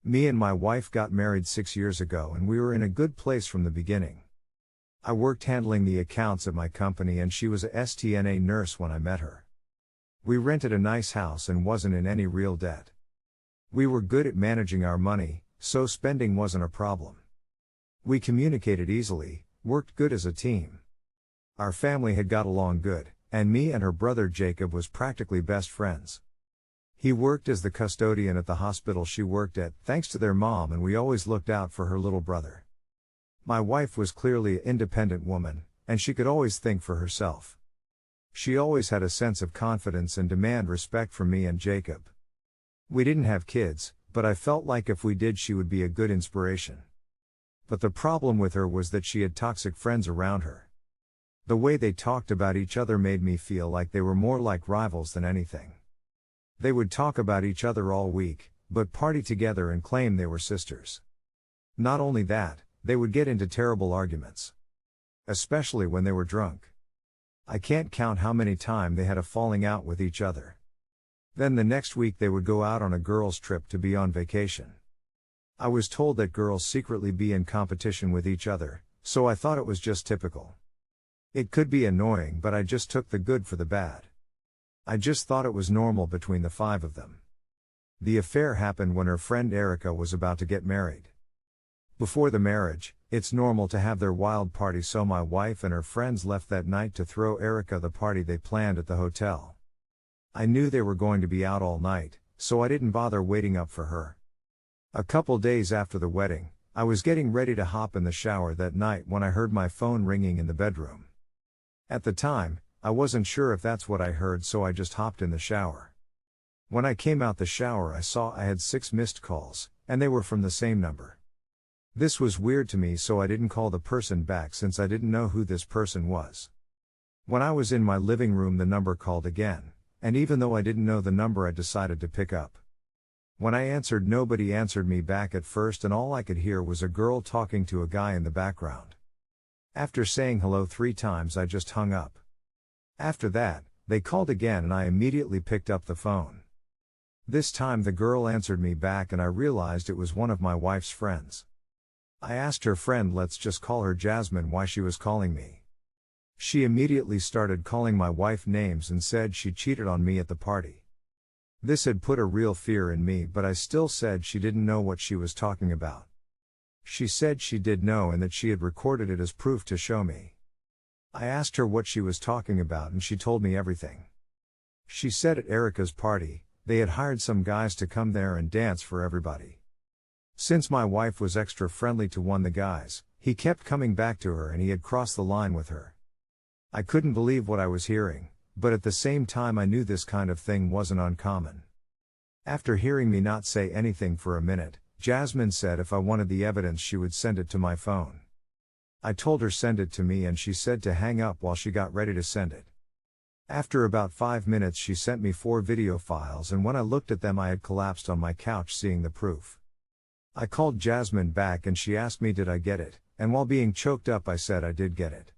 Me and my wife got married 6 years ago and we were in a good place from the beginning. I worked handling the accounts at my company and she was a STNA nurse when I met her. We rented a nice house and wasn't in any real debt. We were good at managing our money, so spending wasn't a problem. We communicated easily, worked good as a team. Our family had got along good, and me and her brother Jacob was practically best friends. He worked as the custodian at the hospital she worked at, thanks to their mom, and we always looked out for her little brother. My wife was clearly an independent woman, and she could always think for herself. She always had a sense of confidence and demand respect from me and Jacob. We didn't have kids, but I felt like if we did she would be a good inspiration. But the problem with her was that she had toxic friends around her. The way they talked about each other made me feel like they were more like rivals than anything. They would talk about each other all week, but party together and claim they were sisters. Not only that, they would get into terrible arguments. Especially when they were drunk. I can't count how many times they had a falling out with each other. Then the next week they would go out on a girls' trip to be on vacation. I was told that girls secretly be in competition with each other, so I thought it was just typical. It could be annoying, but I just took the good for the bad. I just thought it was normal between the five of them. The affair happened when her friend Erica was about to get married. Before the marriage, it's normal to have their wild party, so my wife and her friends left that night to throw Erica the party they planned at the hotel. I knew they were going to be out all night, so I didn't bother waiting up for her. A couple days after the wedding, I was getting ready to hop in the shower that night when I heard my phone ringing in the bedroom. At the time, I wasn't sure if that's what I heard, so I just hopped in the shower. When I came out the shower I saw I had 6 missed calls, and they were from the same number. This was weird to me, so I didn't call the person back since I didn't know who this person was. When I was in my living room the number called again, and even though I didn't know the number I decided to pick up. When I answered, nobody answered me back at first, and all I could hear was a girl talking to a guy in the background. After saying hello 3 times I just hung up. After that, they called again and I immediately picked up the phone. This time the girl answered me back and I realized it was one of my wife's friends. I asked her friend, let's just call her Jasmine, why she was calling me. She immediately started calling my wife names and said she cheated on me at the party. This had put a real fear in me, but I still said she didn't know what she was talking about. She said she did know and that she had recorded it as proof to show me. I asked her what she was talking about and she told me everything. She said at Erica's party, they had hired some guys to come there and dance for everybody. Since my wife was extra friendly to one of the guys, he kept coming back to her and he had crossed the line with her. I couldn't believe what I was hearing, but at the same time I knew this kind of thing wasn't uncommon. After hearing me not say anything for a minute, Jasmine said if I wanted the evidence she would send it to my phone. I told her send it to me and she said to hang up while she got ready to send it. After about 5 minutes she sent me 4 video files, and when I looked at them I had collapsed on my couch seeing the proof. I called Jasmine back and she asked me did I get it, and while being choked up I said I did get it.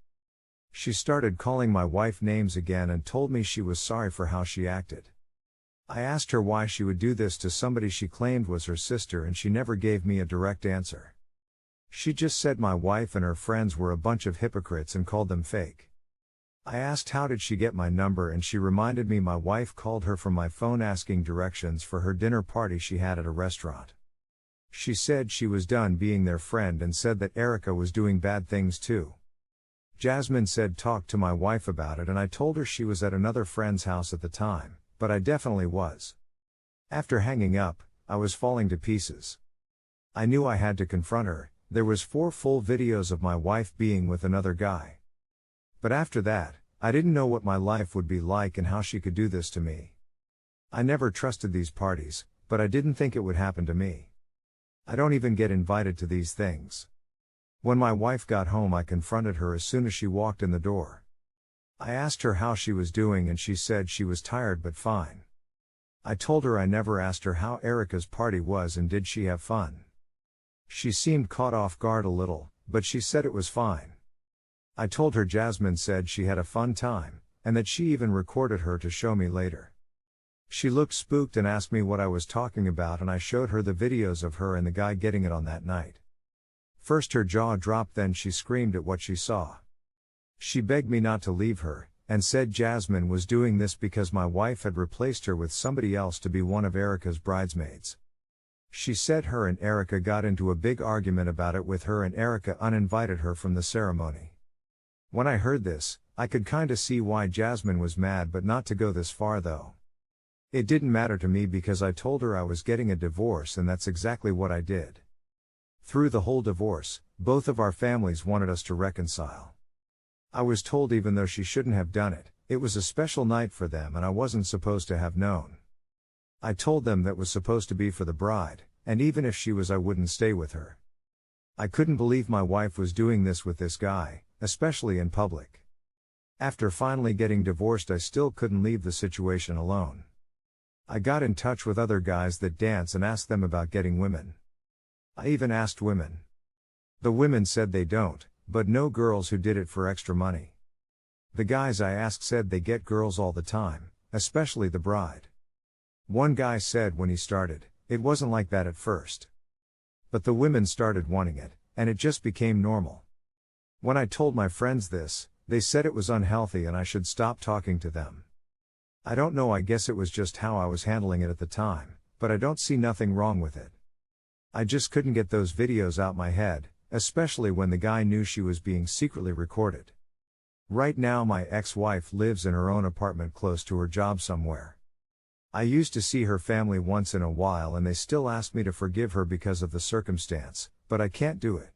She started calling my wife names again and told me she was sorry for how she acted. I asked her why she would do this to somebody she claimed was her sister, and she never gave me a direct answer. She just said my wife and her friends were a bunch of hypocrites and called them fake. I asked how did she get my number, and she reminded me my wife called her from my phone asking directions for her dinner party she had at a restaurant. She said she was done being their friend and said that Erica was doing bad things too. Jasmine said talk to my wife about it, and I told her she was at another friend's house at the time, but I definitely was. After hanging up, I was falling to pieces. I knew I had to confront her. There was 4 full videos of my wife being with another guy. But after that, I didn't know what my life would be like and how she could do this to me. I never trusted these parties, but I didn't think it would happen to me. I don't even get invited to these things. When my wife got home I confronted her as soon as she walked in the door. I asked her how she was doing and she said she was tired but fine. I told her I never asked her how Erica's party was and did she have fun. She seemed caught off guard a little, but she said it was fine. I told her Jasmine said she had a fun time, and that she even recorded her to show me later. She looked spooked and asked me what I was talking about, and I showed her the videos of her and the guy getting it on that night. First her jaw dropped, then she screamed at what she saw. She begged me not to leave her, and said Jasmine was doing this because my wife had replaced her with somebody else to be one of Erica's bridesmaids. She said her and Erica got into a big argument about it with her, and Erica uninvited her from the ceremony. When I heard this, I could kinda see why Jasmine was mad, but not to go this far though. It didn't matter to me because I told her I was getting a divorce, and that's exactly what I did. Through the whole divorce, both of our families wanted us to reconcile. I was told even though she shouldn't have done it, it was a special night for them and I wasn't supposed to have known. I told them that was supposed to be for the bride, and even if she was I wouldn't stay with her. I couldn't believe my wife was doing this with this guy, especially in public. After finally getting divorced, I still couldn't leave the situation alone. I got in touch with other guys that dance and asked them about getting women. I even asked women. The women said they don't, but know girls who did it for extra money. The guys I asked said they get girls all the time, especially the bride. One guy said when he started, it wasn't like that at first. But the women started wanting it, and it just became normal. When I told my friends this, they said it was unhealthy and I should stop talking to them. I don't know, I guess it was just how I was handling it at the time, but I don't see nothing wrong with it. I just couldn't get those videos out my head, especially when the guy knew she was being secretly recorded. Right now my ex-wife lives in her own apartment close to her job somewhere. I used to see her family once in a while and they still ask me to forgive her because of the circumstance, but I can't do it.